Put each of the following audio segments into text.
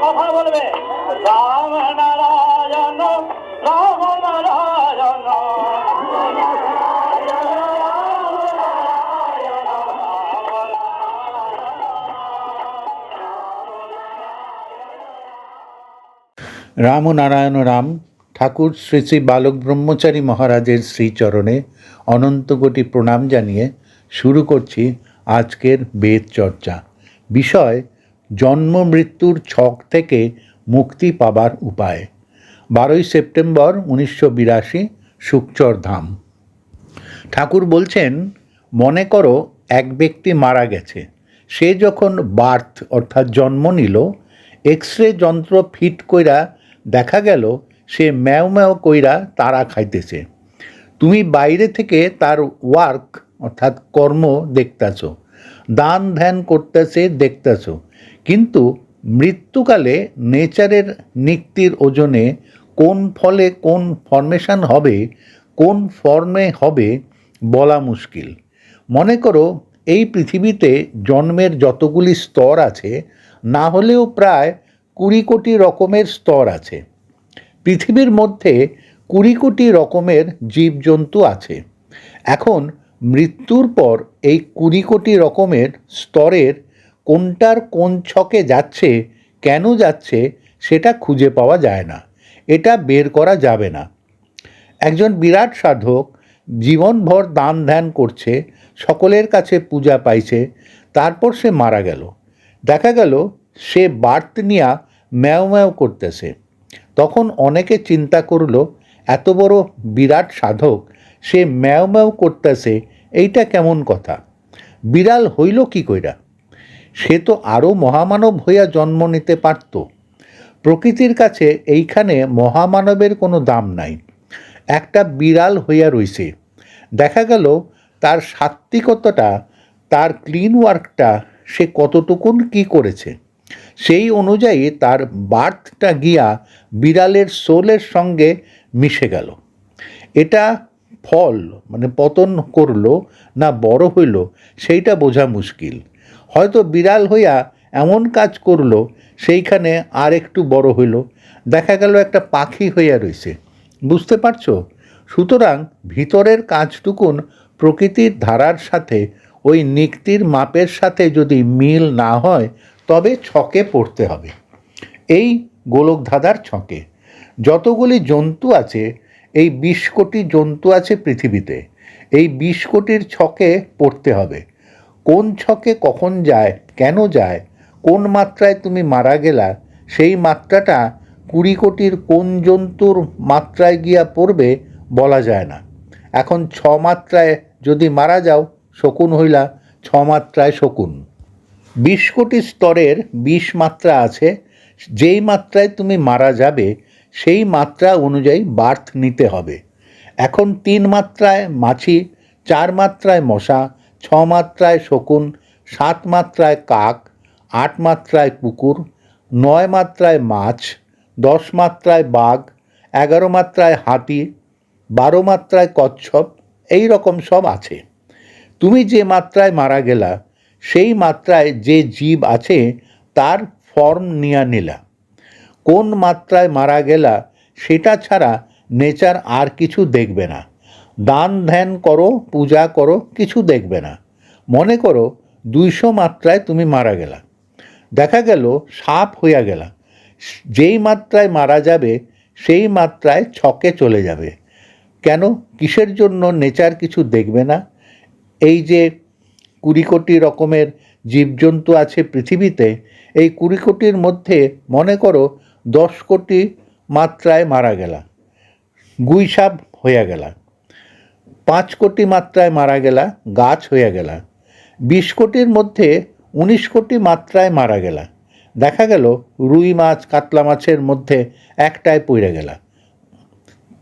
কথা বলবে রাম নারায়ণ রাম নারায়ণ। রাম ও নারায়ণ রাম ঠাকুর শ্রী শ্রী বালক ব্রহ্মচারী মহারাজের শ্রীচরণে অনন্ত কোটি প্রণাম জানিয়ে শুরু করছি আজকের বেদ চর্চা। বিষয় জন্ম মৃত্যুর ছক থেকে মুক্তি পাবার উপায়। 12ই সেপ্টেম্বর 1982, শুকচর ধাম। ঠাকুর বলছেন, মনে করো এক ব্যক্তি মারা গেছে। সে যখন বার্থ অর্থাৎ জন্ম নিল, এক্সরে যন্ত্র ফিট কইরা দেখা গেল সে ম্যাও ম্যাও কইরা তারা খাইতেছে। তুমি বাইরে থেকে তার ওয়ার্ক অর্থাৎ কর্ম দেখতেছ, দান ধ্যান করতেছে দেখতেছ, কিন্তু মৃত্যুকালে নেচারের নিক্তির ওজনে কোন ফলে কোন ফর্মেশন হবে, কোন ফর্মে হবে বলা মুশকিল। মনে করো এই পৃথিবীতে জন্মের যতগুলি স্তর আছে, না হলেও প্রায় 20 কোটি রকমের স্তর আছে। পৃথিবীর মধ্যে 20 কোটি রকমের জীবজন্তু আছে। এখন মৃত্যুর পর এই 20 কোটি রকমের স্তরের কোনটার কোন ছকে যাচ্ছে, কেন যাচ্ছে, সেটা খুঁজে পাওয়া যায় না, এটা বের করা যাবে না। একজন বিরাট সাধক জীবনভর দান ধ্যান করছে, সকলের কাছে পূজা পাইছে, তারপর সে মারা গেল। দেখা গেল সে বার্থ নিয়া ম্যাও ম্যাও করতেছে। তখন অনেকে চিন্তা করলো, এত বড় বিরাট সাধক, সে ম্যাও ম্যাও করতেছে, এইটা কেমন কথা? বিড়াল হইল কি কইরা? সে তো আরও মহামানব হইয়া জন্ম নিতে পারত। প্রকৃতির কাছে এইখানে মহামানবের কোনো দাম নাই। একটা বিড়াল হইয়া রইছে। দেখা গেল তার সাত্ত্বিকতাটা, তার ক্লিন ওয়ার্কটা সে কতটুকুন কি করেছে, সেই অনুযায়ী তার বার্থটা গিয়া বিড়ালের সোলের সঙ্গে মিশে গেল। এটা ফল মানে পতন করলো না বড় হইল, সেইটা বোঝা মুশকিল। হয়তো বিড়াল হইয়া এমন কাজ করলো, সেইখানে আর একটু বড় হইল, দেখা গেল একটা পাখি হইয়া রইছে। বুঝতে পারছো? সুতরাং ভিতরের কাজটুকুন প্রকৃতির ধারার সাথে, ওই নিক্তির মাপের সাথে যদি মিল না হয়, তবে ছকে পড়তে হবে। এই গোলকধাঁধার ছকে যতগুলি জন্তু আছে, এই 20 কোটি জন্তু আছে পৃথিবীতে, এই 20 কোটির ছকে পড়তে হবে। কোন ছকে কখন যায়, কেন যায়, কোন মাত্রায় তুমি মারা গেলা, সেই মাত্রাটা 20 কোটির কোন জন্তুর মাত্রায় গিয়া পড়বে বলা যায় না। এখন 6 মাত্রায় যদি মারা যাও, শকুন হইলা, 6 মাত্রায় শকুন। 20 কোটি স্তরের 20 মাত্রা আছে। যেই মাত্রায় তুমি মারা যাবে, সেই মাত্রা অনুযায়ী বার্থ নিতে হবে। এখন 3 মাত্রায় মাছি, 4 মাত্রায় মশা, 6 মাত্রায় শকুন, 7 মাত্রায় কাক, 8 মাত্রায় কুকুর, 9 মাত্রায় মাছ, 10 মাত্রায় বাঘ, 11 মাত্রায় হাতি, 12 মাত্রায় কচ্ছপ, এই রকম সব আছে। তুমি যে মাত্রায় মারা গেলা, সেই মাত্রায় যে জীব আছে তার ফর্ম নিয়া নিলা। কোন মাত্রায় মারা গেলা সেটা ছাড়া নেচার আর কিছু দেখবে না। দান ধ্যান করো, পূজা করো, কিছু দেখবে না। মনে করো 200 মাত্রায় তুমি মারা গেলা, দেখা গেল সাপ হইয়া গেলা। যেই মাত্রায় মারা যাবে, সেই মাত্রায় ছকে চলে যাবে। কেন, কিসের জন্য নেচার কিছু দেখবে না? এই যে 20 কোটি রকমের জীবজন্তু আছে পৃথিবীতে, এই 20 কোটির মধ্যে মনে করো 10 কোটি মাত্রায় মারা গেলা, গুইসাপ হইয়া গেলা। 5 কোটি মাত্রায় মারা গেলা, গাছ হইয়া গেলা। 20 কোটির মধ্যে 19 কোটি মাত্রায় মারা গেলা, দেখা গেল রুই মাছ, কাতলা মাছের মধ্যে একটায় পড়ে গেলা।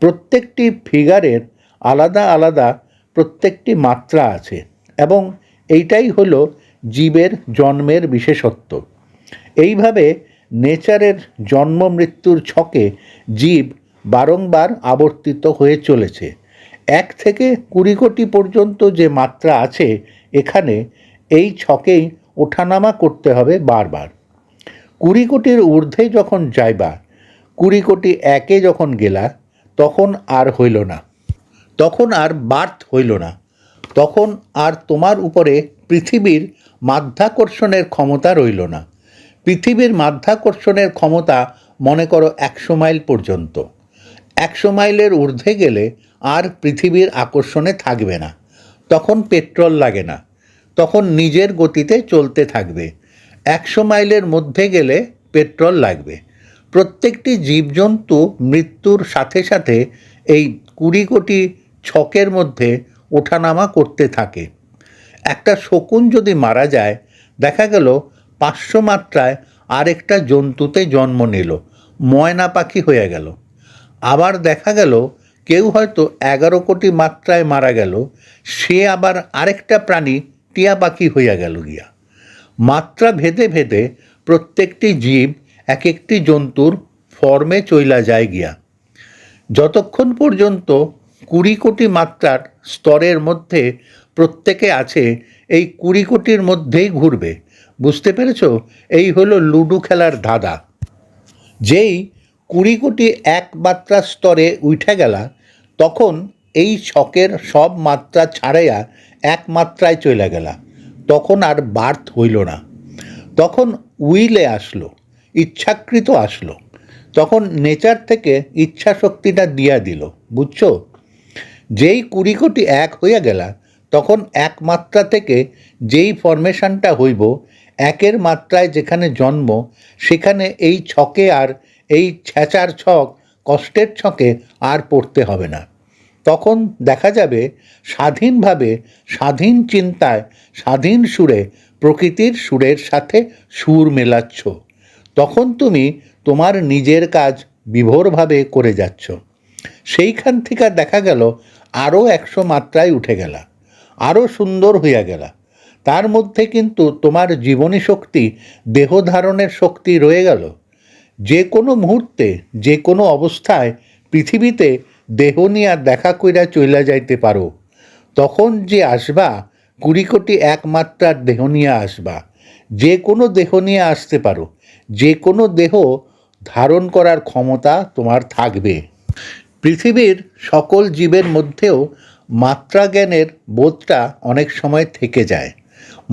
প্রত্যেকটি ফিগারের আলাদা আলাদা প্রত্যেকটি মাত্রা আছে, এবং এইটাই হলো জীবের জন্মের বিশেষত্ব। এইভাবে নেচারের জন্ম মৃত্যুর ছকে জীব বারংবার আবর্তিত হয়ে চলেছে। 1 থেকে 20 কোটি পর্যন্ত যে মাত্রা আছে এখানে, এই ছকেই ওঠানামা করতে হবে বারবার। 20 কোটির ঊর্ধ্বে যখন যাইবা, 20 কোটি 1-এ যখন গেলা, তখন আর হইল না, তখন আর বার্থ হইল না, তখন আর তোমার উপরে পৃথিবীর মাধ্যাকর্ষণের ক্ষমতা রইল না। পৃথিবীর মাধ্যাকর্ষণের ক্ষমতা মনে করো 100 মাইল পর্যন্ত। 100 মাইলের ঊর্ধ্বে গেলে আর পৃথিবীর আকর্ষণে থাকবে না, তখন পেট্রোল লাগে না, তখন নিজের গতিতে চলতে থাকবে। 100 মাইলের মধ্যে গেলে পেট্রোল লাগবে। প্রত্যেকটি জীবজন্তু মৃত্যুর সাথে সাথে এই 20 কোটি ছকের মধ্যে ওঠানামা করতে থাকে। একটা শকুন যদি মারা যায়, দেখা গেল 500 মাত্রায় আরেকটা জন্তুতে জন্ম নিল, ময়না পাখি হয়ে গেল। আবার দেখা গেল কেউ হয়তো 11 কোটি মাত্রায় মারা গেল, সে আবার আরেকটা প্রাণী টিয়া পাখি হইয়া গেল গিয়া। মাত্রা ভেদে ভেদে প্রত্যেকটি জীব এক একটি জন্তুর ফর্মে চইলা যায় গিয়া। যতক্ষণ পর্যন্ত 20 কোটি মাত্রার স্তরের মধ্যে প্রত্যেকে আছে, এই 20 কোটির মধ্যেই ঘুরবে। বুঝতে পেরেছ? এই হলো লুডো খেলার ধাঁধা। যেই 20 কোটি 1 মাত্রার স্তরে উঠে গেলা, তখন এই ছকের সব মাত্রা ছাড়াইয়া 1 মাত্রায় চলে গেলা, তখন আর বার্থ হইল না, তখন উইলে আসলো, ইচ্ছাকৃত আসলো, তখন নেচার থেকে ইচ্ছা শক্তিটা দিয়া দিল। বুঝছো? যেই 20 কোটি 1 হইয়া গেলা, তখন 1 মাত্রা থেকে যেই ফরমেশনটা হইব, 1-এর মাত্রায় যেখানে জন্ম, সেখানে এই ছকে আর এই ছ্যাঁচার ছক, কষ্টের ছকে আর পড়তে হবে না। তখন দেখা যাবে স্বাধীনভাবে, স্বাধীন চিন্তায়, স্বাধীন সুরে প্রকৃতির সুরের সাথে সুর মেলাচ্ছ। তখন তুমি তোমার নিজের কাজ বিভোরভাবে করে যাচ্ছ। সেইখান থেকে দেখা গেল আরও 100 মাত্রায় উঠে গেলা, আরও সুন্দর হইয়া গেলা। তার মধ্যে কিন্তু তোমার জীবনী শক্তি, দেহ ধারণের শক্তি রয়ে গেল। যে কোনো মুহূর্তে, যে কোনো অবস্থায় পৃথিবীতে দেহ নিয়ে দেখা কইরা চইলা যাইতে পারো। তখন যে আসবা, 20 কোটি 1 মাত্রার দেহ নিয়ে আসবা। যে কোনো দেহ নিয়ে আসতে পারো, যে কোনো দেহ ধারণ করার ক্ষমতা তোমার থাকবে। পৃথিবীর সকল জীবের মধ্যেও মাত্রা জ্ঞানের বোধটা অনেক সময় থেকে যায়।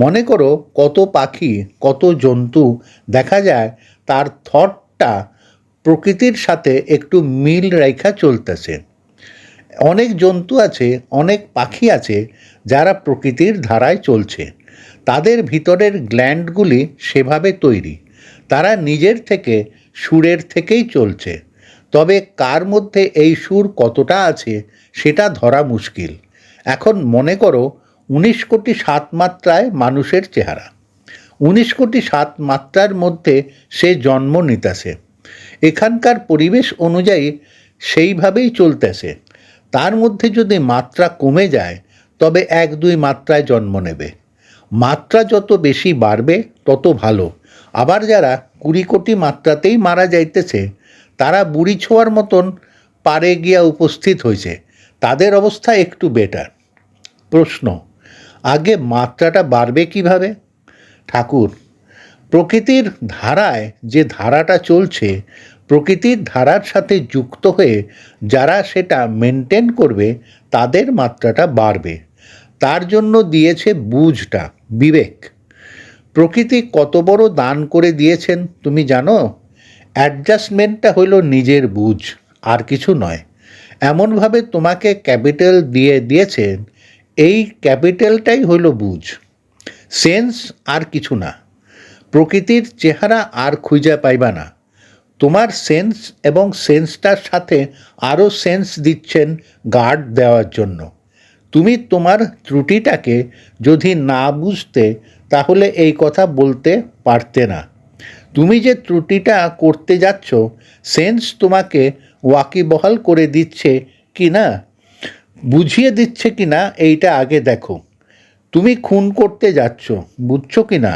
মনে করো কত পাখি, কত জন্তু দেখা যায় তার থটটা প্রকৃতির সাথে একটু মিল রেখা চলতেছে। অনেক জন্তু আছে, অনেক পাখি আছে যারা প্রকৃতির ধারায় চলছে। তাদের ভিতরের গ্ল্যান্ডগুলি সেভাবে তৈরি, তারা নিজের থেকে, সুরের থেকেই চলছে। তবে কার মধ্যে এই সুর কতটা আছে সেটা ধরা মুশকিল। এখন মনে করো 19 কোটি 7 মাত্রায় মানুষের চেহারা, 19 কোটি 7 মাত্রার মধ্যে সে জন্ম নিতেছে, এখানকার পরিবেশ অনুযায়ী সেইভাবেই চলতেছে। তার মধ্যে যদি মাত্রা কমে যায়, তবে 1-2 মাত্রায় জন্ম নেবে। মাত্রা যত বেশি বাড়বে তত ভালো। আবার যারা 20 কোটি মাত্রাতেই মারা যাইতেছে, তারা বুড়ি ছোঁয়ার মতন পারে গিয়া উপস্থিত হয়েছে, তাদের অবস্থা একটু বেটার। প্রশ্ন, আগে মাত্রাটা বাড়বে কিভাবে? ঠাকুর, প্রকৃতির ধারায় যে ধারাটা চলছে, প্রকৃতির ধারার সাথে যুক্ত হয়ে যারা সেটা মেনটেন করবে, তাদের মাত্রাটা বাড়বে। তার জন্য দিয়েছে বুঝটা, বিবেক। প্রকৃতি কত বড় দান করে দিয়েছেন তুমি জানো? অ্যাডজাস্টমেন্টটা হইল নিজের বুঝ, আর কিছু নয়। এমনভাবে তোমাকে ক্যাপিটাল দিয়ে দিয়েছেন, এই ক্যাপিটালটাই হইল বুঝ, সেন্স আর কিছু না। প্রকৃতির চেহারা আর খুঁজে পাইবা না। তোমার সেন্স এবং সেন্সটার সাথে আরও সেন্স দিচ্ছেন গার্ড দেওয়ার জন্য। তুমি তোমার ত্রুটিটাকে যদি না বুঝতে, তাহলে এই কথা বলতে পারতে না। তুমি যে ত্রুটিটা করতে যাচ্ছ, সেন্স তোমাকে ওয়াকিবহাল করে দিচ্ছে কি না, বুঝিয়ে দিচ্ছে কি না, এইটা আগে দেখো। তুমি খুন করতে যাচ্ছ, বুঝছো কি না?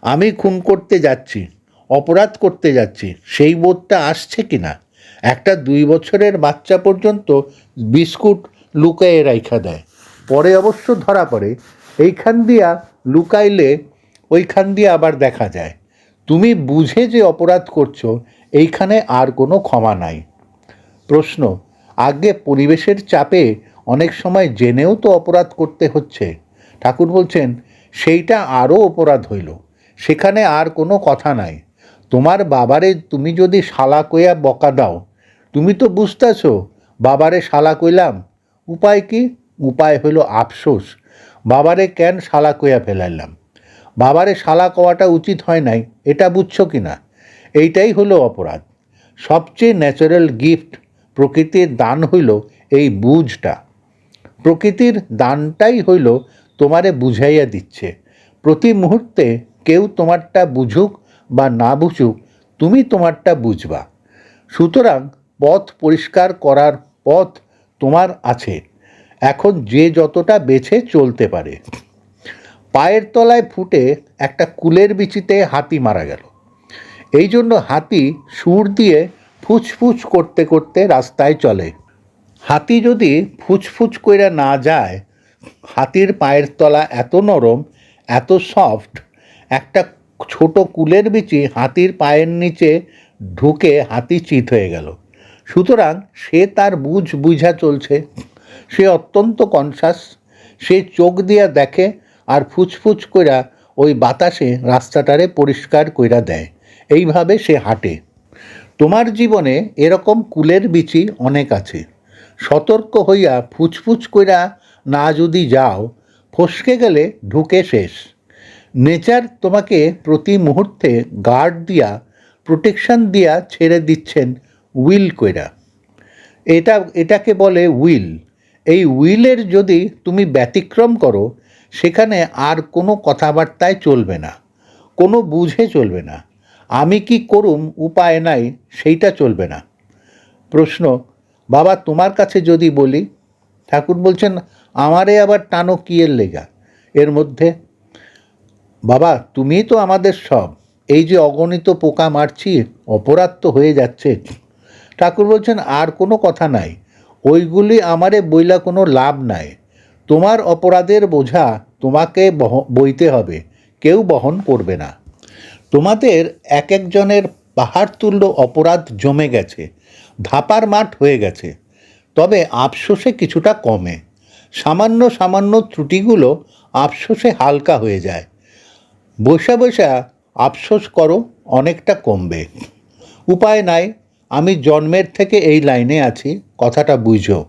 আমি খুন করতে যাচ্ছি, অপরাধ করতে যাচ্ছি সেই বোধটা আসছে কি না? একটা 2 বছরের বাচ্চা পর্যন্ত বিস্কুট লুকায়ে রাইখা দেয়, পরে অবশ্য ধরা পড়ে। এইখান দিয়া লুকাইলে ওইখান দিয়ে আবার দেখা যায়। তুমি বুঝে যে অপরাধ করছো, এইখানে আর কোনো ক্ষমা নাই। প্রশ্ন, আগে পরিবেশের চাপে অনেক সময় জেনেও তো অপরাধ করতে হচ্ছে। ঠাকুর বলছেন সেইটা আরও অপরাধ হইল, সেখানে আর কোনো কথা নাই। তোমার বাবারে তুমি যদি শালা কইয়া বকা দাও, তুমি তো বুঝতেছ বাবারে শালা কইলাম, উপায় কি? উপায় হইল আফসোস, বাবারে কেন শালা কইয়া ফেলাইলাম, বাবারে শালা কওয়াটা উচিত হয় নাই, এটা বুঝছো কি না? এইটাই হলো অপরাধ। সবচেয়ে ন্যাচারাল গিফট প্রকৃতির দান হইল এই বুঝটা। প্রকৃতির দানটাই হইল তোমারে বুঝাইয়া দিচ্ছে। প্রতি মুহূর্তে কেউ তোমারটা বুঝুক বা না বুঝুক, তুমি তোমারটা বুঝবা। সুতরাং পথ পরিষ্কার করার পথ তোমার আছে, এখন যে যতটা বেছে চলতে পারে। পায়ের তলায় ফুটে একটা কুলের বিচিতে হাতি মারা গেল। এই জন্য হাতি সুর দিয়ে ফুচফুচ করতে করতে রাস্তায় চলে। হাতি যদি ফুচফুচ কইরা না যায়, হাতির পায়ের তলা এত নরম, এত সফট, একটা ছোট কুলের বিচি হাতির পায়ের নিচে ঢুকে হাতি চিত হয়ে গেল। সুতরাং সে তার বুঝা চলছে, সে অত্যন্ত কনসাস, সে চোখ দিয়া দেখে আর ফুচফুচ কইরা ওই বাতাসে রাস্তাটারে পরিষ্কার কইরা দেয়। এইভাবে সে হাঁটে। তোমার জীবনে এরকম কুলের বিচি অনেক আছে। সতর্ক হইয়া ফুচফুচ কইরা না যদি যাও, ফসকে গেলে ঢুকে শেষ। নেচার তোমাকে প্রতি মুহূর্তে গার্ড দিয়া, প্রোটেকশন দিয়া ছেড়ে দিচ্ছেন উইল কইরা। এটাকে বলে উইল। এই উইলের যদি তুমি ব্যতিক্রম করো, সেখানে আর কোনো কথাবার্তায় চলবে না, কোনো বুঝে চলবে না, আমি কি করুম উপায় নাই সেইটা চলবে না। প্রশ্ন, বাবা তোমার কাছে যদি বলি, ঠাকুর বলছেন আমারে আবার টানো কিয়ের লেগা এর মধ্যে? বাবা তুমিই তো আমাদের সব, এই যে অগণিত পোকা মারছি, অপরাধ তো হয়ে যাচ্ছে। ঠাকুর বলছেন আর কোনো কথা নাই, ওইগুলি আমারে বইলা কোনো লাভ নাই। তোমার অপরাধের বোঝা তোমাকে বইতে হবে, কেউ বহন করবে না। তোমাদের এক একজনের পাহাড় তুল্য অপরাধ জমে গেছে, ধাপার মাঠ হয়ে গেছে, তবে আফসোসে কিছুটা কমে। সামান্য সামান্য ত্রুটিগুলো আফসোসে হালকা হয়ে যায়। বসে বসে আফসোস করো, অনেকটা কমবে। উপায় নাই, আমি জন্মের থেকে এই লাইনে আছি, কথাটা বুঝো।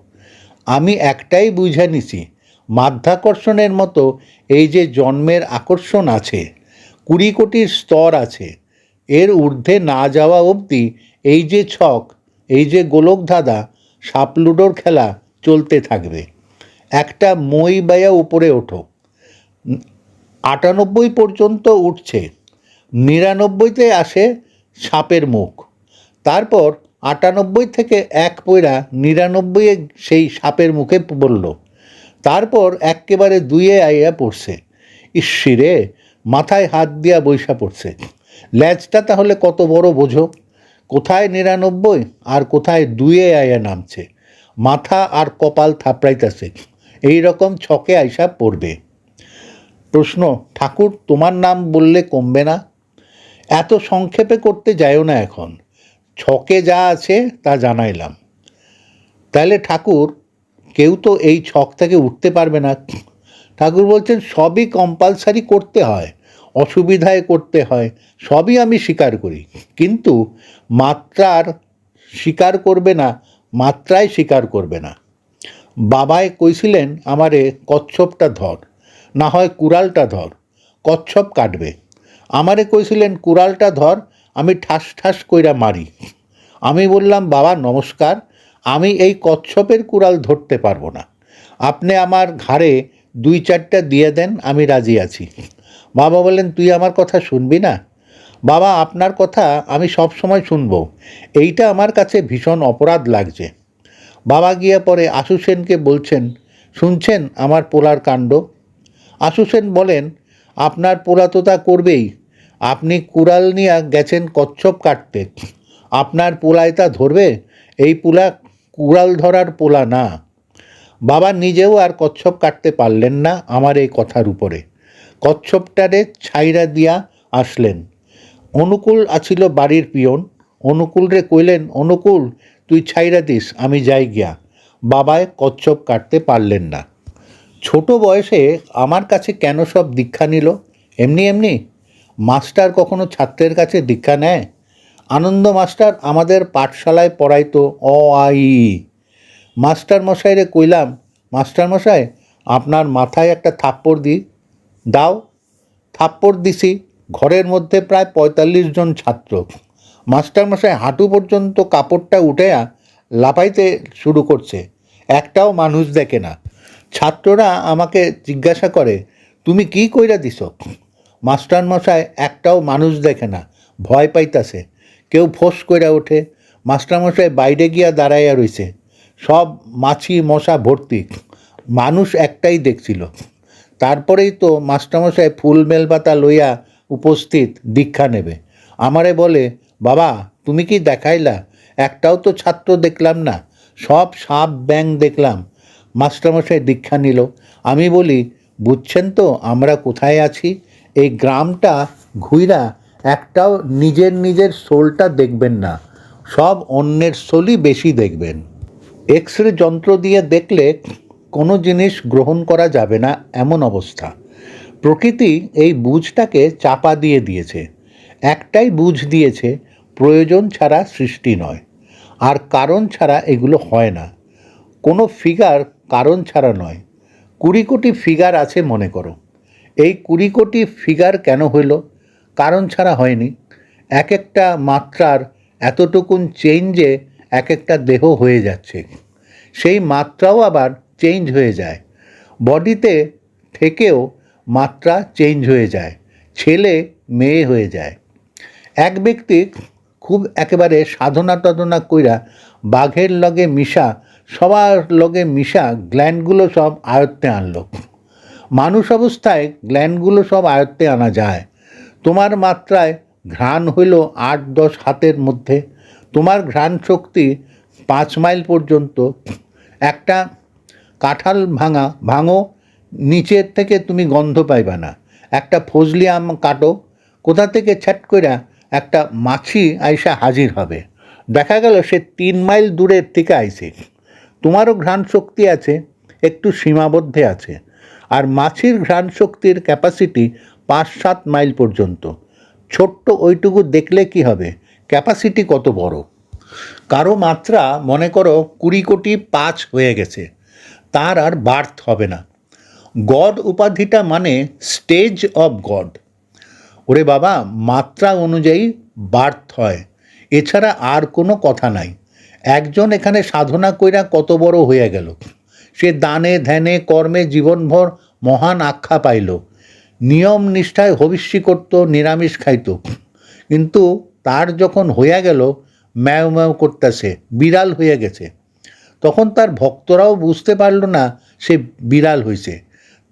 আমি একটাই বুঝে নিছি, মাধ্যাকর্ষণের মতো এই যে জন্মের আকর্ষণ আছে, 20 কোটির স্তর আছে, এর ঊর্ধ্বে না যাওয়া অবধি এই যে ছক, এই যে গোলকধাঁধা, সাপলুডোর খেলা চলতে থাকবে। একটা মই বায়া উপরে ওঠো, 98 পর্যন্ত উঠছে, 99তে আসে সাপের মুখ, তারপর 98 থেকে 1 পয়রা 99 সেই সাপের মুখে পড়ল, তারপর একেবারে 2 আইয়া পড়ছে। ইস্যিরে, মাথায় হাত দিয়া বৈশা পড়ছে। ল্যাজটা তাহলে কত বড় বোঝো, কোথায় 99 আর কোথায় 2 আইয়া নামছে, মাথা আর কপাল থাপড়াইতেছে, এই রকম ছকে আইসা পড়বে। প্রশ্ন, ঠাকুর তোমার নাম বললে কমবে না? এত সংক্ষেপে করতে যাইও না, এখন ছকে যা আছে তা জানাইলাম। তাহলে ঠাকুর কেউ তো এই ছক থেকে উঠতে পারবে না। ঠাকুর বলছেন সবই কম্পালসারি করতে হয়, অসুবিধায় করতে হয়, সবই আমি স্বীকার করি, কিন্তু মাত্রার স্বীকার করবে না, মাত্রায় স্বীকার করবে না। বাবায় কইছিলেন আমারে কচ্ছপটা ধর, না হয় কুড়ালটা ধর, কচ্ছপ কাটবে। আমারে কইছিলেন কুড়ালটা ধর, আমি ঠাস ঠাস কইরা মারি। আমি বললাম বাবা নমস্কার, আমি এই কচ্ছপের কুড়াল ধরতে পারবো না, আপনি আমার ঘাড়ে 2-4টা দিয়ে দেন, আমি রাজি আছি। বাবা বললেন তুই আমার কথা শুনবি না? বাবা আপনার কথা আমি সব সময় শুনবো, এইটা আমার কাছে ভীষণ অপরাধ লাগছে। বাবা গিয়ে পরে আশু সেনকে বলছেন, শুনছেন আমার পোলার কাণ্ড? আশু সেন বলেন, আপনার পোলা তো তা করবেই, আপনি কুড়াল নিয়ে গেছেন কচ্ছপ কাটতে, আপনার পোলায় তা ধরবে? এই পোলা কুড়াল ধরার পোলা না। বাবা নিজেও আর কচ্ছপ কাটতে পারলেন না আমার এই কথার উপরে, কচ্ছপটারে ছাইরা দিয়া আসলেন। অনুকূল আছিল বাড়ির পিয়ন। অনুকূল রে কইলেন, অনুকূল তুই ছাইরা দিস, আমি যাই গিয়া। বাবায় কচ্ছপ কাটতে পারলেন না। ছোট বয়সে আমার কাছে কেন সব দীক্ষা নিল? এমনি এমনি? মাস্টার কখনো ছাত্রের কাছে দীক্ষা নেয়? আনন্দ মাস্টার আমাদের পাঠশালায় পড়াইতো অ আ ই ই। মাস্টার মশাইরে কইলাম, মাস্টার মশাই আপনার মাথায় একটা থাপ্পড় দিই। দাও। থাপ্পড় দিছি। ঘরের মধ্যে প্রায় ৪৫ জন ছাত্র। মাস্টারমশাই হাঁটু পর্যন্ত কাপড়টা উঠেয়া লাফাইতে শুরু করছে, একটাও মানুষ দেখে না। ছাত্ররা আমাকে জিজ্ঞাসা করে, তুমি কি কইরা দিছ? মাস্টারমশাই একটাও মানুষ দেখে না, ভয় পাইতাছে। কেউ ফোঁস কইরা ওঠে। মাস্টারমশাই বাইরে গিয়া দাঁড়াইয়া রইছে, সব মাছি মশা ভর্তি, মানুষ একটাই দেখছিল। তারপরেই তো মাস্টারমশাই ফুল বেলপাতা লইয়া উপস্থিত, দীক্ষা নেবে। আমারে বলে, বাবা তুমি কি দেখাইলা? একটাও তো ছাত্র দেখলাম না, সব সাপ ব্যাং দেখলাম। মাস্টারমশাই দীক্ষা নিল। আমি বলি, বুঝছেন তো আমরা কোথায় আছি? এই গ্রামটা ঘুইরা একটাও নিজের সোলটা দেখবেন না, সব অন্যের সোলই বেশি দেখবেন। এক্স রে যন্ত্র দিয়ে দেখলে কোনো জিনিস গ্রহণ করা যাবে না এমন অবস্থা। প্রকৃতি এই বুঝটাকে চাপা দিয়ে দিয়েছে। একটাই বুঝ দিয়েছে, প্রয়োজন ছাড়া সৃষ্টি নয়, আর কারণ ছাড়া এগুলো হয় না। কোনো ফিগার কারণ ছাড়া নয়। ২০ কোটি ফিগার আছে মনে করো। এই ২০ কোটি ফিগার কেন হইল? কারণ ছাড়া হয়নি। এক একটা মাত্রার এতটুকুন চেঞ্জে এক একটা দেহ হয়ে যাচ্ছে, সেই মাত্রাও আবার চেঞ্জ হয়ে যায়। বডিতে থেকেও মাত্রা চেঞ্জ হয়ে যায়, ছেলে মেয়ে হয়ে যায়। এক ব্যক্তি খুব একেবারে সাধনা টাধনা কইরা বাঘের লগে মিশা, সবার লগে মিশা গ্ল্যান্ডগুলো সব আয়ত্তে আনলো। মানুষ অবস্থায় গ্ল্যান্ডগুলো সব আয়ত্তে আনা যায়। তোমার মাত্রায় ঘ্রাণ হইল ৮-১০ হাতের মধ্যে। তোমার ঘ্রাণ শক্তি ৫ মাইল পর্যন্ত। একটা কাঁঠাল ভাঙো, নিচের থেকে তুমি গন্ধ পাইবা না। একটা ফজলি আম কাটো, কোথা থেকে ছ্যাট কইরা একটা মাছি আইসা হাজির হবে, দেখা গেল সে ৩ মাইল দূরের থেকে আইছে। তোমারও ঘ্রাণ শক্তি আছে, একটু সীমাবদ্ধে আছে। আর মাছির ঘ্রাণ শক্তির ক্যাপাসিটি ৫-৭ মাইল পর্যন্ত। ছোট্ট ওইটুকু দেখলে কি হবে, ক্যাপাসিটি কত বড়। কারো মাত্রা মনে করো ২০ কোটি ৫ হয়ে গেছে, তার আর বার্থ হবে না। গড উপাধিটা মানে স্টেজ অফ গড। ওরে বাবা, মাত্রা অনুযায়ী বার্থ হয়, এছাড়া আর কোনো কথা নাই। একজন এখানে সাধনা কইরা কত বড় হয়ে গেল, সে দানে ধ্যানে কর্মে জীবনভর মহান আখ্যা পাইল, নিয়ম নিষ্ঠায় হবিষ্যি করত, নিরামিষ খাইত। কিন্তু তার যখন হইয়া গেল ম্যাও ম্যাও করতেছে, বিড়াল হয়ে গেছে, তখন তার ভক্তরাও বুঝতে পারল না সে বিড়াল হয়েছে।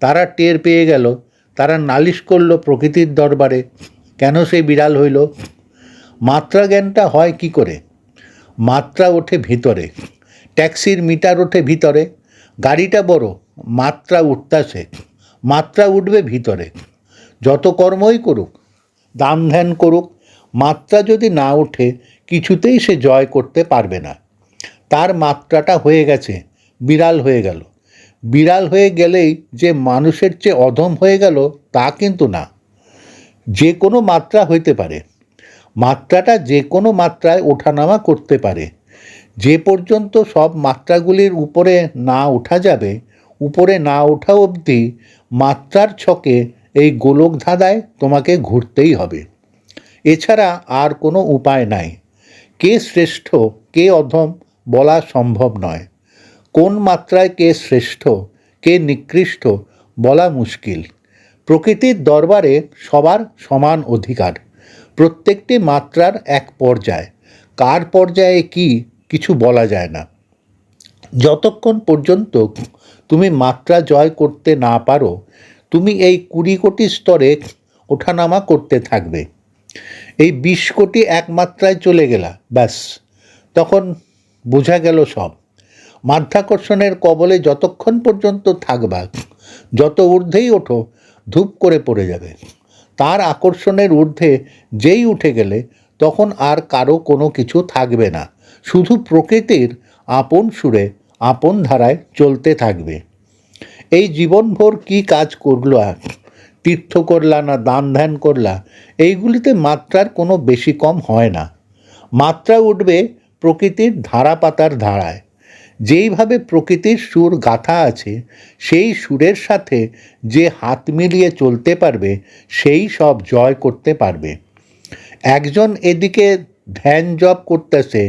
তারা টের পেয়ে গেল, তারা নালিশ করল প্রকৃতির দরবারে, কেন সে বিড়াল হইল। মাত্রা জ্ঞানটা হয় কি করে? মাত্রা ওঠে ভিতরে, ট্যাক্সির মিটার ওঠে ভিতরে। গাড়িটা বড়, মাত্রা উঠতেছে, মাত্রা উঠবে ভিতরে। যত কর্মই করুক, দান ধ্যান করুক, মাত্রা যদি না ওঠে কিছুতেই সে জয় করতে পারবে না। তার মাত্রাটা হয়ে গেছে, বিড়াল হয়ে গেল। বিড়াল হয়ে গেলেই যে মানুষের চেয়ে অধম হয়ে গেল তা কিন্তু না। যে কোনো মাত্রা হইতে পারে, মাত্রাটা যে কোনো মাত্রায় ওঠানামা করতে পারে। যে পর্যন্ত সব মাত্রাগুলির উপরে না ওঠা যাবে, উপরে না ওঠা অবধি মাত্রার ছকে এই গোলক ধাঁধায় তোমাকে ঘুরতেই হবে। এছাড়া আর কোনো উপায় নাই। কে শ্রেষ্ঠ কে অধম বলা সম্ভব নয়। কোন মাত্রায় কে শ্রেষ্ঠ কে নিকৃষ্ট বলা মুশকিল। প্রকৃতির দরবারে সবার সমান অধিকার। প্রত্যেকটি মাত্রার এক পর্যায়, কার পর্যায়ে কি কিছু বলা যায় না। যতক্ষণ পর্যন্ত তুমি মাত্রা জয় করতে না পারো, তুমি এই ২০ কোটি স্তরে ওঠানামা করতে থাকবে। এই 20 কোটি এক মাত্রায় চলে গেলা, ব্যাস তখন বোঝা গেল সব। মাধ্যাকর্ষণের কবলে যতক্ষণ পর্যন্ত থাকবা, যত ঊর্ধ্বেই ওঠো ধূপ করে পড়ে যাবে। তার আকর্ষণের ঊর্ধ্বে যেই উঠে গেলে তখন আর কারো কোনো কিছু থাকবে না, শুধু প্রকৃতির আপন সুরে আপন ধারায় চলতে থাকবে। এই জীবনভর কি কাজ করলো, আর তীর্থ করলা না দান ধ্যান করলা, এইগুলিতে মাত্রার কোনো বেশি কম হয় না। মাত্রা উঠবে প্রকৃতির ধারা পাতার ধারায়। যেইভাবে প্রকৃতির সুর গাঁথা আছে, সেই সুরের সাথে যে হাত মিলিয়ে চলতে পারবে সেই সব জয় করতে পারবে। একজন এদিকে ধ্যান জপ করতেছে,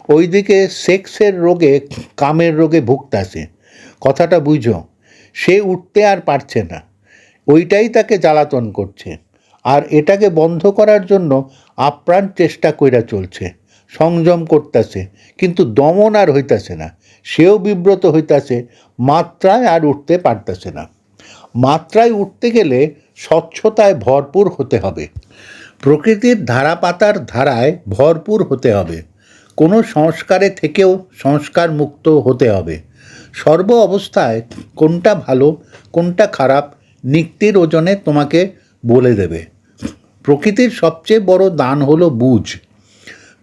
ওইদিকে সেক্সের রোগে কামের রোগে ভুগতেছে। কথাটা বুঝো, সে উঠতে আর পারছে না, ওইটাই তাকে জ্বালাতন করছে। আর এটাকে বন্ধ করার জন্য আপ্রাণ চেষ্টা কইরা চলছে, সংযম করতেছে, কিন্তু দমন আর হইতাছে না। সেও বিব্রত হইতাছে, মাত্রায় আর উঠতে পারতেছে না। মাত্রায় উঠতে গেলে স্বচ্ছতায় ভরপুর হতে হবে, প্রকৃতির ধারাপাতার ধারায় ভরপুর হতে হবে। কোনো সংস্কারে থেকেও সংস্কার মুক্ত হতে হবে। সর্ব অবস্থায় কোনটা ভালো কোনটা খারাপ নিক্তির ওজনে তোমাকে বলে দেবে। প্রকৃতির সবচেয়ে বড় দান হলো বুঝ।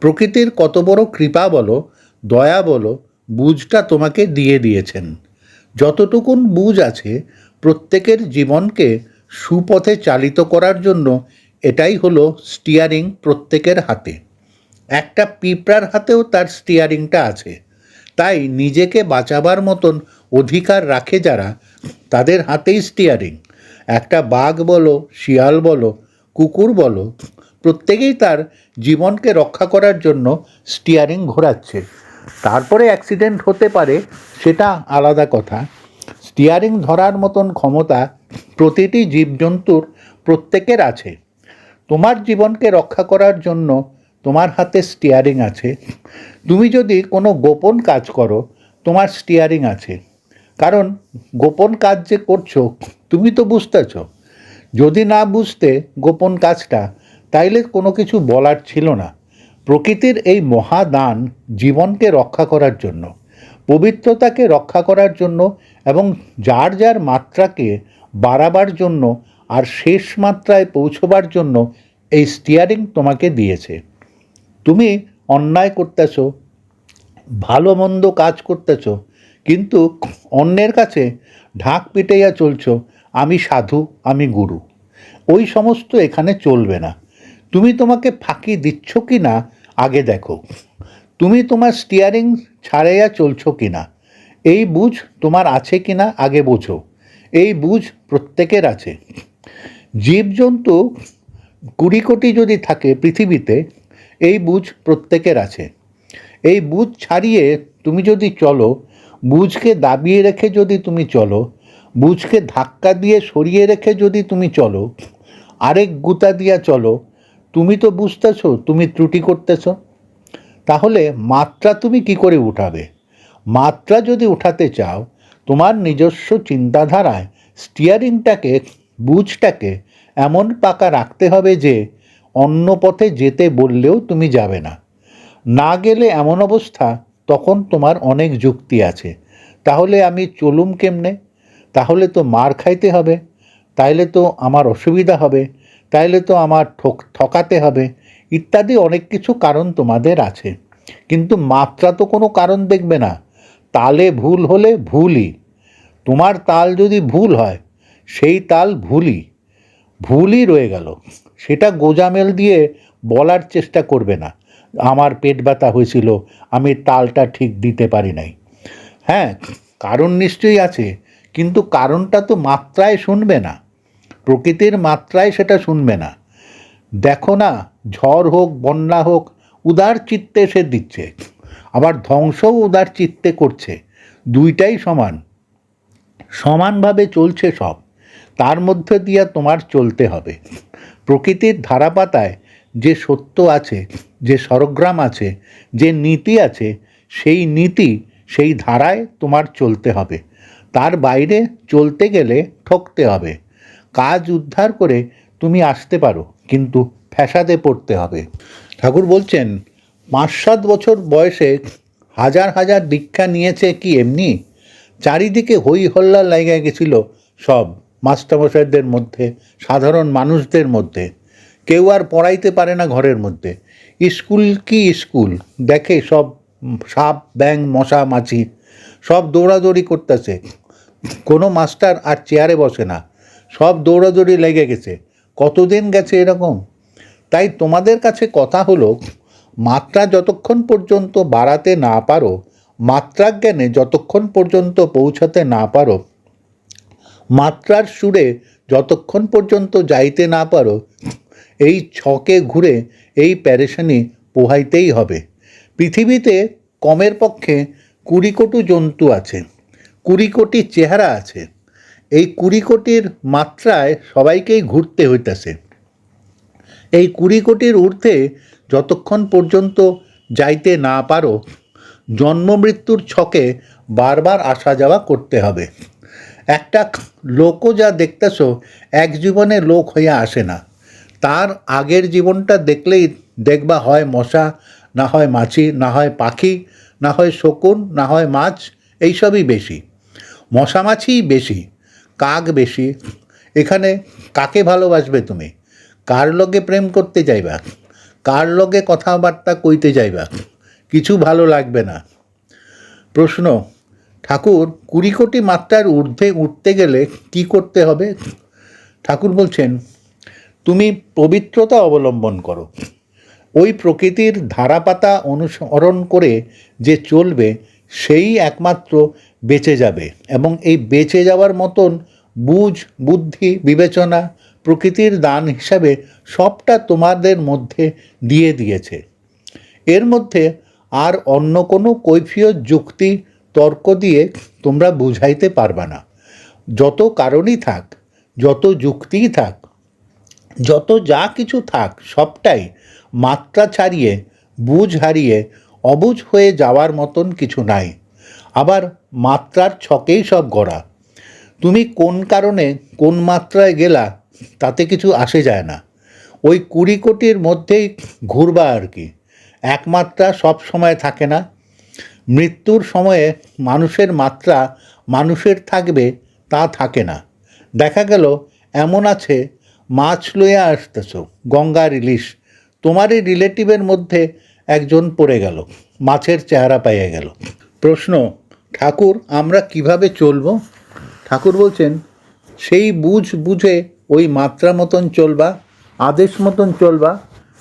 প্রকৃতির কত বড় কৃপা বলো, দয়া বলো, বুঝটা তোমাকে দিয়ে দিয়েছেন। যতটুকুন বুঝ আছে প্রত্যেকের জীবনকে সুপথে চালিত করার জন্য এটাই হলো স্টিয়ারিং প্রত্যেকের হাতে। একটা পিঁপড়ার হাতেও তার স্টিয়ারিংটা আছে। তাই নিজেকে বাঁচাবার মতন অধিকার রাখে যারা, তাদের হাতেই স্টিয়ারিং। একটা বাঘ বলো, শিয়াল বলো, কুকুর বলো, প্রত্যেকেই তার জীবনকে রক্ষা করার জন্য স্টিয়ারিং ঘোরাচ্ছে। তারপরে অ্যাক্সিডেন্ট হতে পারে, সেটা আলাদা কথা। স্টিয়ারিং ধরার মতন ক্ষমতা প্রতিটি জীবজন্তুর প্রত্যেকের আছে। তোমার জীবনকে রক্ষা করার জন্য তোমার হাতে স্টিয়ারিং আছে। তুমি যদি কোনো গোপন কাজ করো, তোমার স্টিয়ারিং আছে, কারণ গোপন কাজ যে করছো তুমি তো বুঝতেছ। যদি না বুঝতে গোপন কাজটা, তাইলে কোনো কিছু বলার ছিল না। প্রকৃতির এই মহাদান জীবনকে রক্ষা করার জন্য, পবিত্রতাকে রক্ষা করার জন্য এবং যার যার মাত্রাকে বাড়াবার জন্য আর শেষ মাত্রায় পৌঁছবার জন্য এই স্টিয়ারিং তোমাকে দিয়েছে। তুমি অন্যায় করতেছ, ভালো মন্দ কাজ করতেছ, কিন্তু অন্যের কাছে ঢাক পিটাইয়া চলছ আমি সাধু, আমি গুরু। ওই সমস্ত এখানে চলবে না। তুমি তোমাকে ফাঁকি দিচ্ছ কি না আগে দেখো। তুমি তোমার স্টিয়ারিং ছাড়াইয়া চলছো কি না, এই বুঝ তোমার আছে কি না আগে বোঝো। এই বুঝ প্রত্যেকের আছে। জীবজন্তু 20 কোটি যদি থাকে পৃথিবীতে, এই বুঝ প্রত্যেকের আছে। এই বুঝ ছাড়িয়ে তুমি যদি চলো, বুঝকে দাবিয়ে রেখে যদি তুমি চলো, বুঝকে ধাক্কা দিয়ে সরিয়ে রেখে যদি তুমি চলো, আরেক গুতা দিয়া চলো, তুমি তো বুঝতেছো তুমি ত্রুটি করতেছ। তাহলে মাত্রা তুমি কি করে উঠাবে? মাত্রা যদি উঠাতে চাও, তোমার নিজস্ব চিন্তাধারায় স্টিয়ারিংটাকে, বুঝটাকে এমন পাকা রাখতে হবে যে অন্য পথে যেতে বললেও তুমি যাবে না। না গেলে এমন অবস্থা, তখন তোমার অনেক যুক্তি আছে। তাহলে আমি চলুম কেমনে? তাহলে তো মার খাইতে হবে, তাইলে তো আমার অসুবিধা হবে, তাইলে তো আমার ঠকাতে হবে, ইত্যাদি অনেক কিছু কারণ তোমাদের আছে। কিন্তু মাত্রা তো কোনো কারণ দেখবে না। তালে ভুল হলে ভুলই। তোমার তাল যদি ভুল হয়, সেই তাল ভুলই রয়ে গেল। সেটা গোজামেল দিয়ে বলার চেষ্টা করবে না, আমার পেট ব্যথা হয়েছিল, আমি তালটা ঠিক দিতে পারি নাই। হ্যাঁ, কারণ নিশ্চয়ই আছে, কিন্তু কারণটা তো মাত্রায় শুনবে না, প্রকৃতির মাত্রায় সেটা শুনবে না। দেখো না, ঝড় হোক বন্যা হোক উদার চিত্তে সে দিচ্ছে, আবার ধ্বংসও উদার চিত্তে করছে। দুইটাই সমানভাবে চলছে সব। তার মধ্যে দিয়ে তোমার চলতে হবে। প্রকৃতির ধারাপাতায় যে সত্য আছে, যে স্বরগ্রাম আছে, যে নীতি আছে, সেই নীতি, সেই ধারায় তোমার চলতে হবে। তার বাইরে চলতে গেলে ঠকতে হবে। কাজ উদ্ধার করে তুমি আসতে পারো, কিন্তু ফ্যাসাদে পড়তে হবে। ঠাকুর বলছেন 5-7 বছর বয়সে হাজার হাজার দীক্ষা নিয়েছে কি এমনি? চারিদিকে হই হল্লা লাইগা গেছিল, সব মাস্টারমশাইদের মধ্যে, সাধারণ মানুষদের মধ্যে। কেউ আর পড়াইতে পারে না ঘরের মধ্যে। স্কুল কি স্কুল, দেখে সব সাপ ব্যাং মশা মাছি সব দৌড়াদৌড়ি করতেছে। কোনো মাস্টার আর চেয়ারে বসে না, সব দৌড়াদৌড়ি লেগে গেছে। কতদিন গেছে এরকম? তাই তোমাদের কাছে কথা হলো, মাত্রা যতক্ষণ পর্যন্ত বাড়াতে না পারো, মাত্রাজ্ঞানে যতক্ষণ পর্যন্ত পৌঁছাতে না পারো, মাত্রার সুরে যতক্ষণ পর্যন্ত যাইতে না পারো, এই ছকে ঘুরে এই প্যারেশানি পোহাইতেই হবে। পৃথিবীতে কমের পক্ষে 20 কোটি জন্তু আছে, 20 কোটি চেহারা আছে। এই 20 কোটির মাত্রায় সবাইকেই ঘুরতে হইতেছে। এই 20 কোটির ঊর্ধ্বে যতক্ষণ পর্যন্ত যাইতে না পারো, জন্ম মৃত্যুর ছকে বারবার আসা যাওয়া করতে হবে। একটা লোকও যা দেখতেছ এক জীবনে লোক হইয়া আসে না। তার আগের জীবনটা দেখলেই দেখবা হয় মশা, না হয় মাছি, না হয় পাখি, না হয় শকুন, না হয় মাছ, এইসবই বেশি। মশা মাছিই বেশি, কাক বেশি। এখানে কাকে ভালোবাসবে তুমি? কার লগে প্রেম করতে যাইবা? কার লগে কথাবার্তা কইতে যাইবা? কিছু ভালো লাগবে না। প্রশ্ন, ঠাকুর 20 কোটি মাত্রার ঊর্ধ্বে উঠতে গেলে কি করতে হবে? ঠাকুর বলছেন, তুমি পবিত্রতা অবলম্বন করো। ওই প্রকৃতির ধারাপাতা অনুসরণ করে যে চলবে, সেই একমাত্র বেঁচে যাবে। এবং এই বেঁচে যাওয়ার মতন বুঝ, বুদ্ধি, বিবেচনা প্রকৃতির দান হিসাবে সবটা তোমাদের মধ্যে দিয়ে দিয়েছে। এর মধ্যে আর অন্য কোনো কৈফিয়ত, যুক্তি, তর্ক দিয়ে তোমরা বুঝাইতে পারবা না। যত কারণই থাক, যত যুক্তিই থাক, যত যা কিছু থাক, সবটাই মাত্রা ছাড়িয়ে, বুঝ হারিয়ে অবুঝ হয়ে যাওয়ার মতন কিছু নাই। আবার মাত্রার ছকেই সব গড়া। তুমি কোন কারণে কোন মাত্রায় গেলা তাতে কিছু আসে যায় না। ওই 20 কোটির মধ্যেই ঘুরবা আর কি। একমাত্রা সব সময় থাকে না। মৃত্যুর সময়ে মানুষের মাত্রা মানুষের থাকবে তা থাকে না। দেখা গেল এমন আছে, মাছ লইয়া আসতেছ, গঙ্গার ইলিশ, তোমারই রিলেটিভের মধ্যে একজন পড়ে গেল, মাছের চেহারা পাইয়া গেল। প্রশ্ন, ঠাকুর আমরা কিভাবে চলব? ঠাকুর বলছেন, সেই বুঝ বুঝে ওই মাত্রা মতন চলবা, আদেশ মতন চলবা।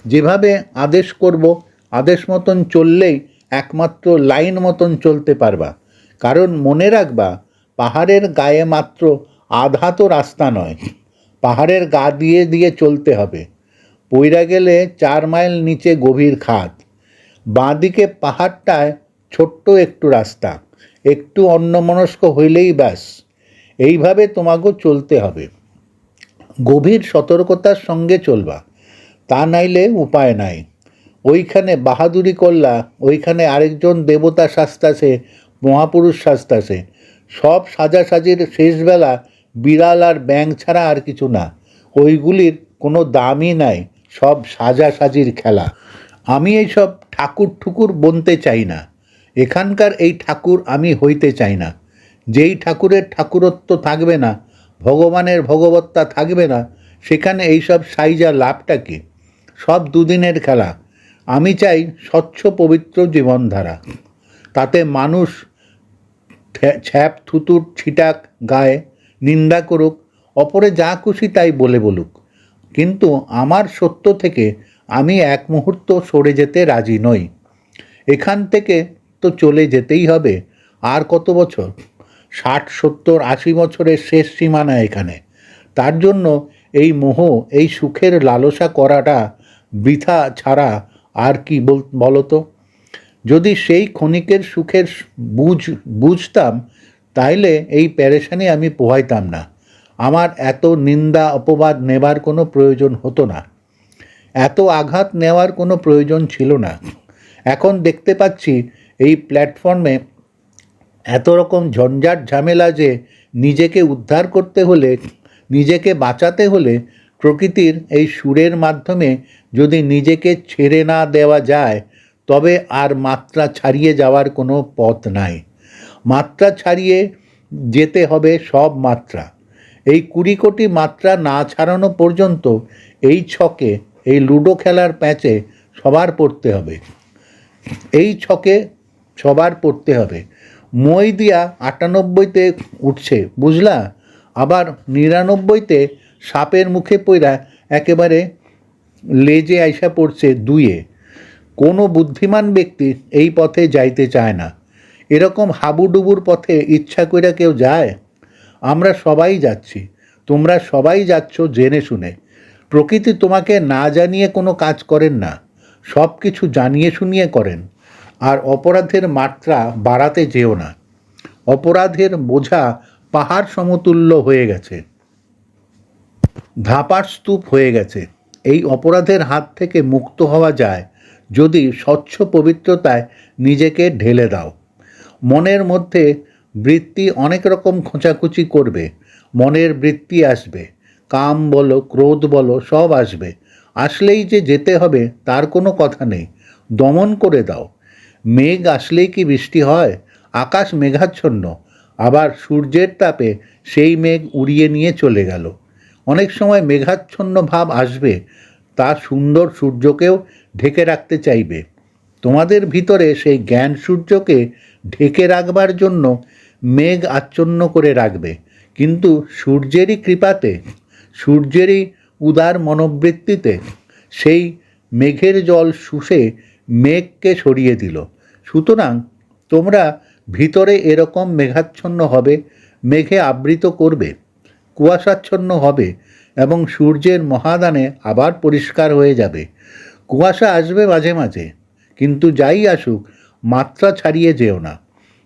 যেভাবে আদেশ করব, আদেশ মতন চললেই একমাত্র লাইন মতন চলতে পারবা। কারণ মনে রাখবা, পাহাড়ের গায়ে মাত্র আধা তো রাস্তা নয়, পাহাড়ের গা দিয়ে দিয়ে চলতে হবে। পইরা গেলে 4 মাইল নিচে গভীর খাদ, বাঁদিকে পাহাড়টায় ছোট্ট একটু রাস্তা, একটু অন্যমনস্ক হইলেই ব্যাস। এইভাবে তোমাকেও চলতে হবে, গভীর সতর্কতার সঙ্গে চলবা, তা নাইলে উপায় নাই। ওইখানে বাহাদুরি করলা, ওইখানে আরেকজন দেবতা সাজতাছে, মহাপুরুষ সাজতাছে। সব সাজাসাজির শেষবেলা বিড়াল আর ব্যাঙ ছাড়া আর কিছু না। ওইগুলির কোনো দামই নাই, সব সাজাসাজির খেলা। আমি এইসব ঠাকুর ঠুকুর বনতে চাই না। এখানকার এই ঠাকুর আমি হইতে চাই না। যেই ঠাকুরের ঠাকুরত্ব থাকবে না, ভগবানের ভগবত্তা থাকবে না, সেখানে এইসব সাইজা লাভটা কি? সব দুদিনের খেলা। আমি চাই স্বচ্ছ পবিত্র জীবনধারা। তাতে মানুষ ছ্যাপ থুতুর ছিটাক গায়ে, নিন্দা করুক, অপরে যা খুশি তাই বলে বলুক, কিন্তু আমার সত্য থেকে আমি এক মুহূর্ত সরে যেতে রাজি নই। এখান থেকে তো চলে যেতেই হবে। আর কত বছর? 60, 70, 80 বছরের শেষ সীমানা এখানে। তার জন্য এই মোহ, এই সুখের লালসা করাটা বৃথা ছাড়া আর কি বলো তো? যদি সেই ক্ষণিকের সুখের বুঝতাম, তাইলে এই প্যারেশানি আমি পোহাইতাম না। আমার এত নিন্দা অপবাদ নেবার কোনো প্রয়োজন হতো না, এত আঘাত নেওয়ার কোনো প্রয়োজন ছিল না। এখন দেখতে পাচ্ছি এই প্ল্যাটফর্মে এত রকম ঝঞ্ঝাট ঝামেলা যে নিজেকে উদ্ধার করতে হলে, নিজেকে বাঁচাতে হলে প্রকৃতির এই সুরের মাধ্যমে যদি নিজেকে ছেড়ে না দেওয়া যায় তবে আর মাত্রা ছাড়িয়ে যাওয়ার কোনো পথ নাই। মাত্রা ছাড়িয়ে যেতে হবে সব মাত্রা। এই 20 কোটি মাত্রা না ছাড়ানো পর্যন্ত এই ছকে, এই লুডো খেলার প্যাচে সবার পড়তে হবে। এই ছকে সবার পড়তে হবে। মই দিয়া 98তে উঠছে, বুঝলা? আবার 99তে সাপের মুখে পইরা একেবারে লেজে আইসা পড়ছে 2-এ। কোনো বুদ্ধিমান ব্যক্তি এই পথে যাইতে চায় না। এরকম হাবুডুবুর পথে ইচ্ছা কইরা কেউ যায়? আমরা সবাই যাচ্ছি, তোমরা সবাই যাচ্ছ জেনে শুনে। প্রকৃতি তোমাকে না জানিয়ে কোনো কাজ করেন না, সব কিছু জানিয়ে শুনিয়ে করেন। আর অপরাধের মাত্রা বাড়াতে যেও না। অপরাধের বোঝা পাহাড় সমতুল্য হয়ে গেছে, ধাপার স্তূপ হয়ে গেছে। এই অপরাধের হাত থেকে মুক্ত হওয়া যায় যদি স্বচ্ছ পবিত্রতায় নিজেকে ঢেলে দাও। মনের মধ্যে বৃত্তি অনেক রকম খোঁচাখুচি করবে, মনের বৃত্তি আসবে, কাম বলো, ক্রোধ বলো, সব আসবে। আসলেই যে যেতে হবে তার কোনো কথা নেই, দমন করে দাও। মেঘ আসলেই কি বৃষ্টি হয়? আকাশ মেঘাচ্ছন্ন, আবার সূর্যের তাপে সেই মেঘ উড়িয়ে নিয়ে চলে গেল। অনেক সময় মেঘাচ্ছন্ন ভাব আসবে, তা সুন্দর সূর্যকেও ঢেকে রাখতে চাইবে। তোমাদের ভিতরে সেই জ্ঞান সূর্যকে ঢেকে রাখবার জন্য মেঘ আচ্ছন্ন করে রাখবে, কিন্তু সূর্যেরই কৃপাতে, সূর্যেরই উদার মনোবৃত্তিতে সেই মেঘের জল শুষে মেঘকে সরিয়ে দিল। সুতরাং তোমরা ভিতরে এরকম মেঘাচ্ছন্ন হবে, মেঘে আবৃত করবে, কুয়াশাচ্ছন্ন হবে এবং সূর্যের মহাদানে আবার পরিষ্কার হয়ে যাবে। কুয়াশা আসবে মাঝে মাঝে, কিন্তু যাই আসুক মাত্রা ছাড়িয়ে যেও না।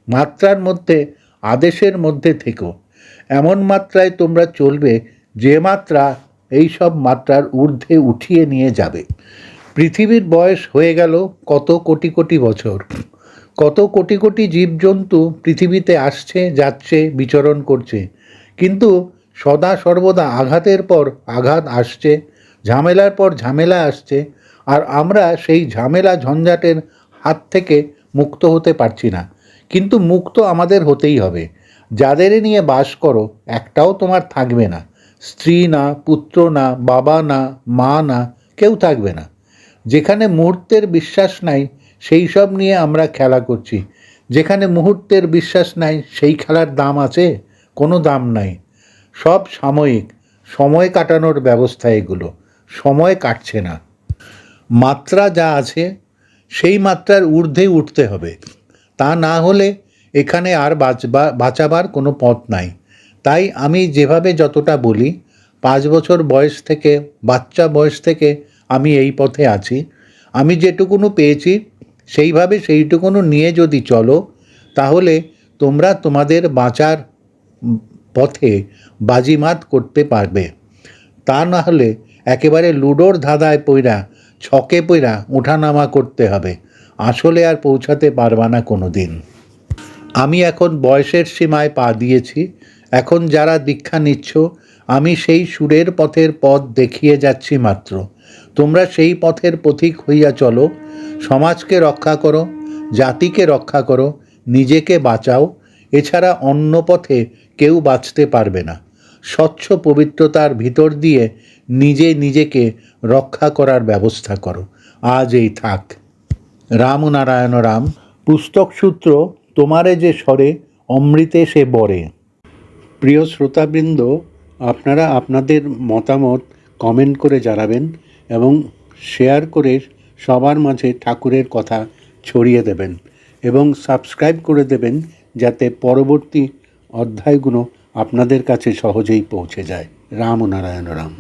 মাত্রার মধ্যে, আদেশের মধ্যে থেকো। এমন মাত্রায় তোমরা চলবে যে মাত্রা এই সব মাত্রার ঊর্ধ্বে উঠিয়ে নিয়ে যাবে। পৃথিবীর বয়স হয়ে গেল কত কোটি কোটি বছর। কত কোটি কোটি জীবজন্তু পৃথিবীতে আসছে, যাচ্ছে, বিচরণ করছে, কিন্তু সদা সর্বদা আঘাতের পর আঘাত আসছে, ঝামেলার পর ঝামেলা আসছে, আর আমরা সেই ঝামেলা ঝঞ্ঝাটের হাত থেকে মুক্ত হতে পারছি না। কিন্তু মুক্ত আমাদের হতেই হবে। যাদের নিয়ে বাস করো একটাও তোমার থাকবে না, স্ত্রী না, পুত্র না, বাবা না, মা না, কেউ থাকবে না। যেখানে মুহূর্তের বিশ্বাস নাই সেই সব নিয়ে আমরা খেলা করছি। যেখানে মুহূর্তের বিশ্বাস নাই সেই খেলার দাম আছে? কোনো দাম নাই। সব সাময়িক, সময় কাটানোর ব্যবস্থা এগুলো, সময় কাটছে না। মাত্রা যা আছে সেই মাত্রার ঊর্ধ্বে উঠতে হবে, তা না হলে এখানে আর বাঁচাবার কোনো পথ নাই। তাই আমি যেভাবে যতটা বলি, 5 বছর বয়স থেকে, বাচ্চা বয়স থেকে আমি এই পথে আছি। আমি যেটুকুনো পেয়েছি সেইটুকুনো নিয়ে যদি চলো, তাহলে তোমরা তোমাদের বাঁচার পথে বাজিমাত করতে পারবে। তা না হলে একেবারে লুডোর ধাঁধায় পইরা, ছকে পইরা ওঠানামা করতে হবে, আসলে আর পৌঁছাতে পারবা না কোনো দিন। আমি এখন বয়সের সীমায় পা দিয়েছি। এখন যারা দীক্ষা নিচ্ছ, আমি সেই সুরের পথের পথ দেখিয়ে যাচ্ছি মাত্র। তোমরা সেই পথের পথিক হইয়া চলো। সমাজকে রক্ষা করো, জাতিকে রক্ষা করো, নিজেকে বাঁচাও। এছাড়া অন্য পথে কেউ বাঁচতে পারবে না। স্বচ্ছ পবিত্রতার ভিতর দিয়ে নিজে নিজেকে রক্ষা করার ব্যবস্থা করো। আজ এই থাক। রাম নারায়ণ রাম। পুস্তক সূত্র তোমারে যে স্বরে অমৃতে সে বরে। প্রিয় শ্রোতাবৃন্দ, আপনারা আপনাদের মতামত কমেন্ট করে জানাবেন এবং শেয়ার করে সবার মাঝে ঠাকুরের কথা ছড়িয়ে দেবেন এবং সাবস্ক্রাইব করে দেবেন, যাতে পরবর্তী অধ্যায়গুলো আপনাদের কাছে সহজেই পৌঁছে যায়। রাম নারায়ণ রাম।